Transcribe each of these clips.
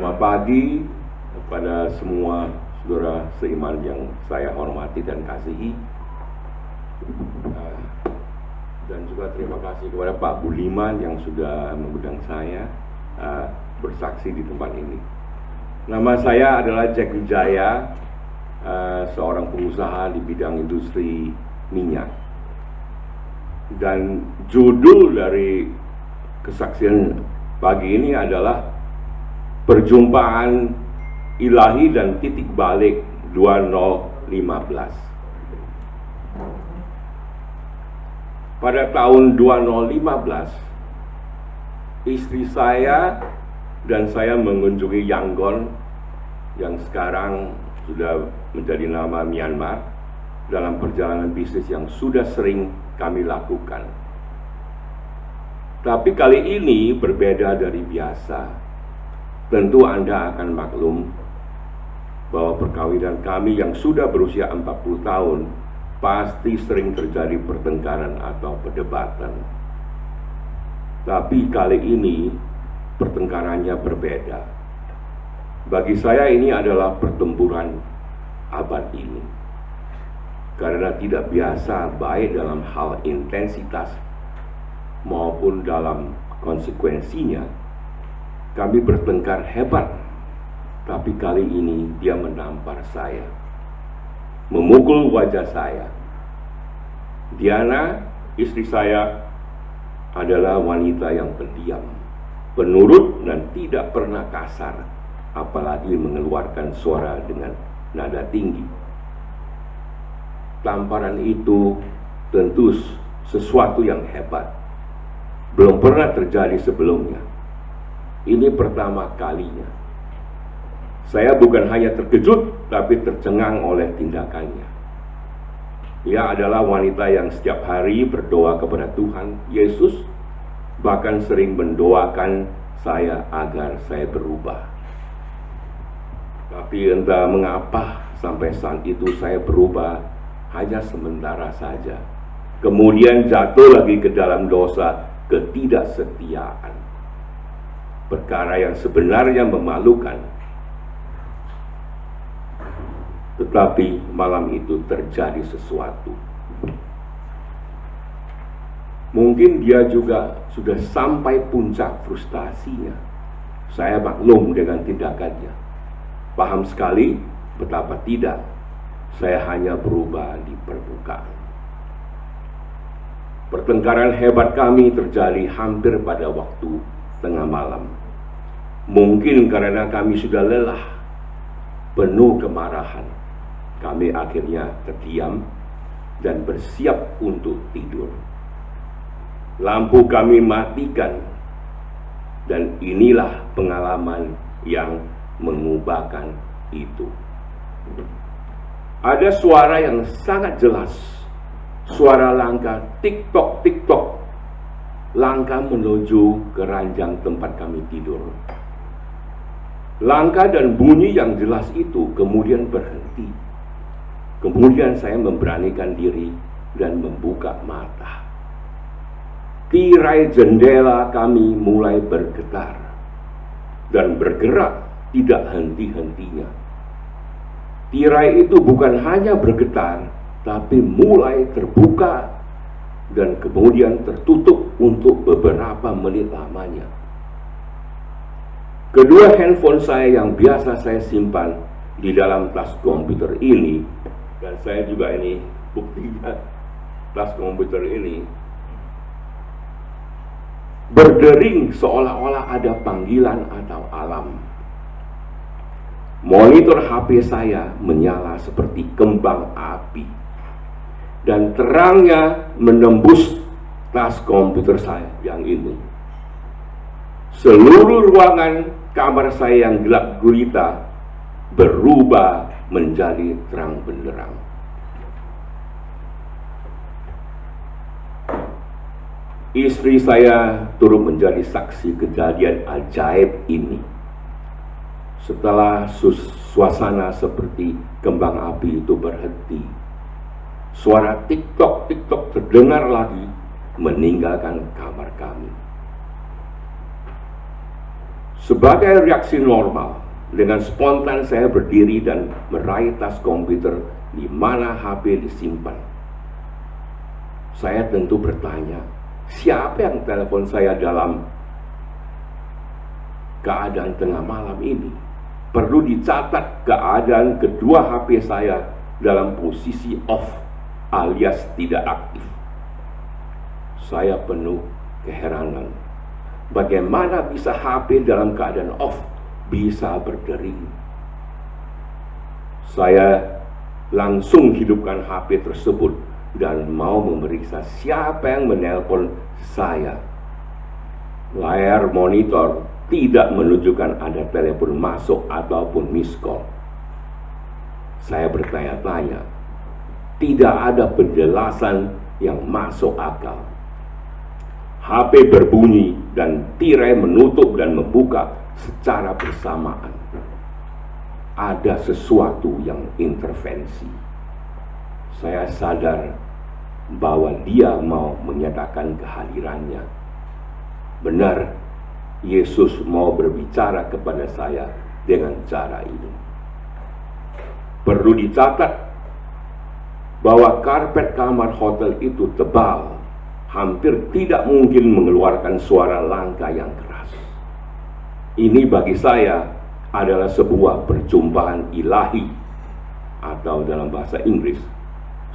Selamat pagi kepada semua saudara seiman yang saya hormati dan kasihi. Dan juga terima kasih kepada Pak Budiman yang sudah mengundang saya bersaksi di tempat ini. Nama saya adalah Jack Wijaya, seorang pengusaha di bidang industri minyak. Dan judul dari kesaksian pagi ini adalah Perjumpaan Ilahi dan Titik Balik 2015. Pada tahun 2015, istri saya dan saya mengunjungi Yangon yang sekarang sudah menjadi nama Myanmar dalam perjalanan bisnis yang sudah sering kami lakukan. Tapi kali ini berbeda dari biasa. Tentu Anda akan maklum bahwa perkawinan kami yang sudah berusia 40 tahun pasti sering terjadi pertengkaran atau perdebatan. Tapi kali ini pertengkarannya berbeda. Bagi saya ini adalah pertempuran abad ini. Karena tidak biasa baik dalam hal intensitas maupun dalam konsekuensinya. Kami bertengkar hebat, tapi kali ini dia menampar saya, memukul wajah saya. Diana, istri saya, adalah wanita yang pendiam, penurut dan tidak pernah kasar, apalagi mengeluarkan suara dengan nada tinggi. Tamparan itu tentu sesuatu yang hebat, belum pernah terjadi sebelumnya. Ini pertama kalinya. Saya bukan hanya terkejut, tapi tercengang oleh tindakannya. Ia adalah wanita yang setiap hari berdoa kepada Tuhan Yesus, bahkan sering mendoakan saya agar saya berubah. Tapi entah mengapa sampai saat itu saya berubah hanya sementara saja. Kemudian jatuh lagi ke dalam dosa ketidaksetiaan. Perkara yang sebenarnya memalukan. Tetapi malam itu terjadi sesuatu. Mungkin dia juga sudah sampai puncak frustasinya. Saya maklum dengan tindakannya. Paham sekali betapa tidak. Saya hanya berubah di permukaan. Pertengkaran hebat kami terjadi hampir pada waktu tengah malam. Mungkin karena kami sudah lelah, penuh kemarahan, kami akhirnya terdiam dan bersiap untuk tidur. Lampu kami matikan, dan inilah pengalaman yang mengubahkan itu. Ada suara yang sangat jelas, suara langkah tik-tok, tik-tok, langkah menuju ke ranjang tempat kami tidur. Langkah dan bunyi yang jelas itu kemudian berhenti. Kemudian saya memberanikan diri dan membuka mata. Tirai jendela kami mulai bergetar dan bergerak tidak henti-hentinya. Tirai itu bukan hanya bergetar, tapi mulai terbuka dan kemudian tertutup untuk beberapa menit lamanya. Kedua handphone saya yang biasa saya simpan di dalam tas komputer ini, dan saya juga ini buktinya, tas komputer ini berdering seolah-olah ada panggilan atau alam. Monitor HP saya menyala seperti kembang api, dan terangnya menembus tas komputer saya yang ini. Seluruh ruangan kamar saya yang gelap gulita berubah menjadi terang benderang. Istri saya turut menjadi saksi kejadian ajaib ini. Setelah suasana seperti kembang api itu berhenti, suara tik-tok, tik-tok terdengar lagi meninggalkan kamar kami. Sebagai reaksi normal, dengan spontan saya berdiri dan meraih tas komputer di mana HP disimpan. Saya tentu bertanya, siapa yang telepon saya dalam keadaan tengah malam ini? Perlu dicatat keadaan kedua HP saya dalam posisi off alias tidak aktif. Saya penuh keheranan. Bagaimana bisa HP dalam keadaan off bisa berdering? Saya langsung hidupkan HP tersebut dan mau memeriksa siapa yang menelpon saya. Layar monitor tidak menunjukkan ada telepon masuk ataupun miss call. Saya bertanya-tanya, tidak ada penjelasan yang masuk akal. HP berbunyi dan tirai menutup dan membuka secara bersamaan. Ada sesuatu yang intervensi. Saya sadar bahwa dia mau menyatakan kehadirannya. Benar, Yesus mau berbicara kepada saya dengan cara ini. Perlu dicatat bahwa karpet kamar hotel itu tebal, hampir tidak mungkin mengeluarkan suara langkah yang keras. Ini bagi saya adalah sebuah perjumpaan ilahi, atau dalam bahasa Inggris,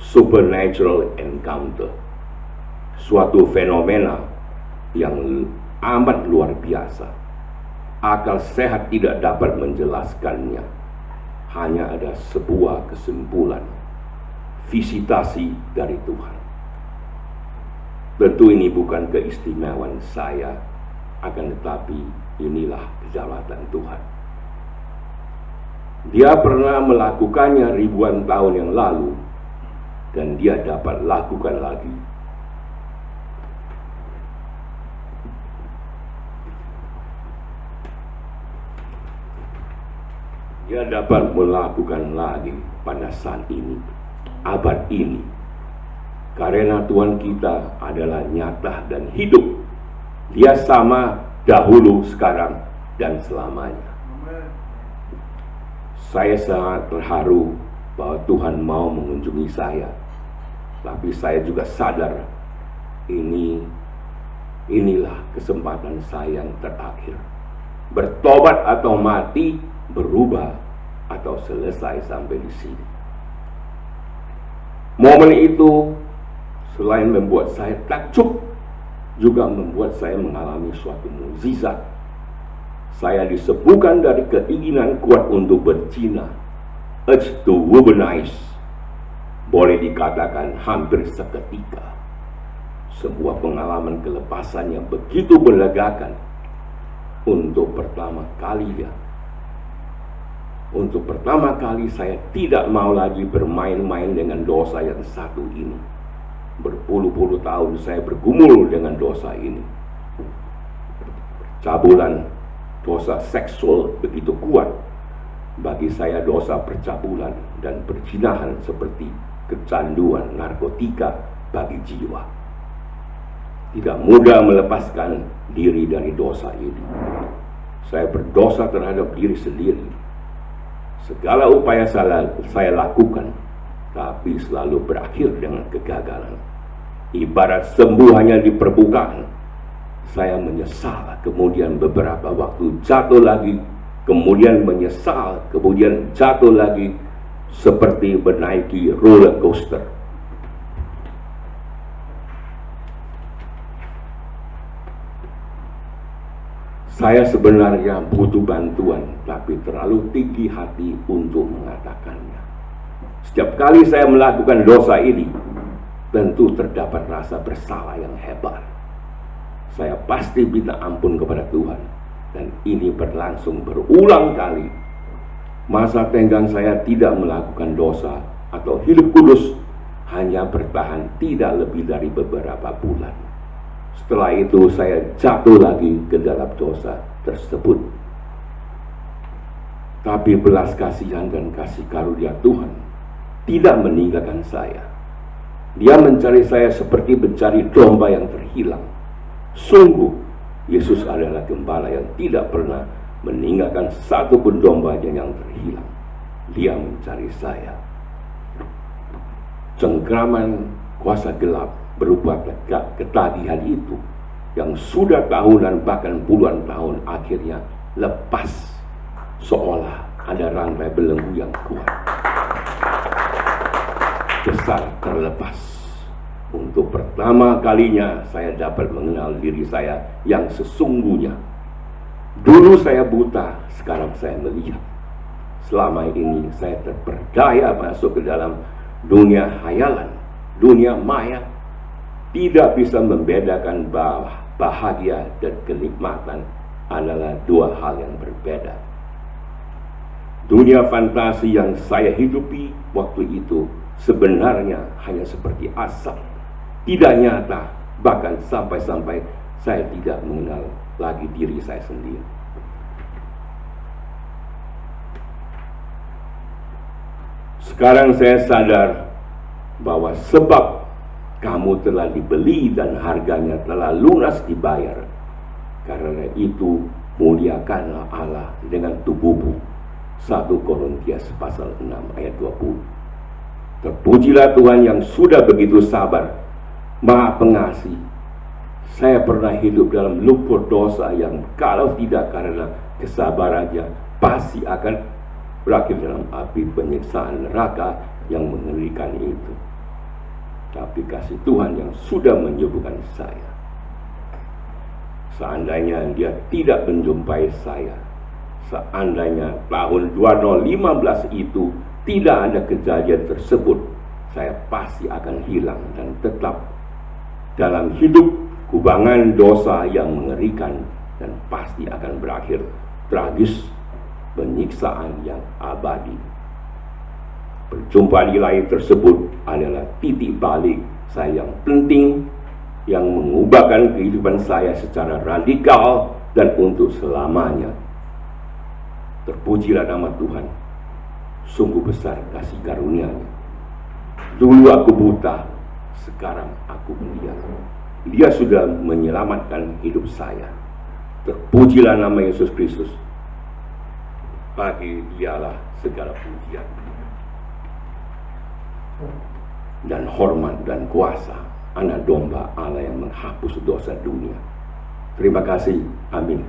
supernatural encounter. Suatu fenomena yang amat luar biasa. Akal sehat tidak dapat menjelaskannya. Hanya ada sebuah kesimpulan, visitasi dari Tuhan. Tentu ini bukan keistimewaan saya, akan tetapi inilah kedaulatan Tuhan. Dia pernah melakukannya ribuan tahun yang lalu, dan dia dapat lakukan lagi. Dia dapat melakukan lagi pada saat ini, abad ini. Karena Tuhan kita adalah nyata dan hidup. Dia sama dahulu, sekarang, dan selamanya. Saya sangat terharu bahwa Tuhan mau mengunjungi saya. Tapi saya juga sadar inilah kesempatan saya yang terakhir. Bertobat atau mati, berubah atau selesai sampai di sini. Momen itu selain membuat saya takjub, juga membuat saya mengalami suatu mukjizat. Saya disebutkan dari keinginan kuat untuk berzina, urge to womanize, boleh dikatakan hampir seketika. Sebuah pengalaman kelepasan yang begitu melegakan. Untuk pertama kali saya tidak mau lagi bermain-main dengan dosa yang satu ini. Berpuluh-puluh tahun saya bergumul dengan dosa ini. Percabulan, dosa seksual begitu kuat. Bagi saya dosa percabulan dan perzinahan seperti kecanduan narkotika bagi jiwa. Tidak mudah melepaskan diri dari dosa ini. Saya berdosa terhadap diri sendiri. Segala upaya saya lakukan, tapi selalu berakhir dengan kegagalan. Ibarat sembuh hanya di permukaan. Saya menyesal, kemudian beberapa waktu jatuh lagi, kemudian menyesal, kemudian jatuh lagi, seperti menaiki roller coaster. Saya sebenarnya butuh bantuan, tapi terlalu tinggi hati untuk mengatakannya. Setiap kali saya melakukan dosa ini, tentu terdapat rasa bersalah yang hebat. Saya pasti minta ampun kepada Tuhan, dan ini berlangsung berulang kali. Masa tenggang saya tidak melakukan dosa atau hidup kudus hanya bertahan tidak lebih dari beberapa bulan. Setelah itu saya jatuh lagi ke dalam dosa tersebut. Tapi belas kasihan dan kasih karunia Tuhan tidak meninggalkan saya. Dia mencari saya seperti mencari domba yang terhilang. Sungguh, Yesus adalah gembala yang tidak pernah meninggalkan satu pun dombanya yang terhilang. Dia mencari saya. Cengkraman kuasa gelap berupa ketagihan itu yang sudah tahunan bahkan puluhan tahun akhirnya lepas, seolah ada rantai belenggu yang kuat. Besar terlepas. Untuk pertama kalinya saya dapat mengenal diri saya yang sesungguhnya. Dulu saya buta, sekarang saya melihat. Selama ini saya terperdaya masuk ke dalam dunia hayalan, dunia maya. Tidak bisa membedakan bahwa bahagia dan kenikmatan adalah dua hal yang berbeda. Dunia fantasi yang saya hidupi waktu itu sebenarnya hanya seperti asap, tidak nyata, bahkan sampai-sampai saya tidak mengenal lagi diri saya sendiri. Sekarang saya sadar bahwa sebab kamu telah dibeli dan harganya telah lunas dibayar. Karena itu muliakanlah Allah dengan tubuhmu. 1 Korintius pasal 6 ayat 20. Terpujilah Tuhan yang sudah begitu sabar, Maha Pengasih. Saya pernah hidup dalam lumpur dosa yang kalau tidak karena kesabarannya pasti akan berakhir dalam api penyiksaan neraka yang mengerikan itu. Tapi kasih Tuhan yang sudah menyembuhkan saya. Seandainya dia tidak menjumpai saya, seandainya tahun 2015 itu tidak ada kejadian tersebut, saya pasti akan hilang dan tetap dalam hidup kubangan dosa yang mengerikan dan pasti akan berakhir tragis, penyiksaan yang abadi. Perjumpaan ilahi tersebut adalah titik balik saya yang penting, yang mengubahkan kehidupan saya secara radikal dan untuk selamanya. Terpujilah nama Tuhan. Sungguh besar kasih karunia-Nya. Dulu aku buta, sekarang aku melihat. Dia sudah menyelamatkan hidup saya. Terpujilah nama Yesus Kristus. Bagi Dialah segala pujian dan hormat dan kuasa, Anak domba Allah yang menghapus dosa dunia. Terima kasih. Amin.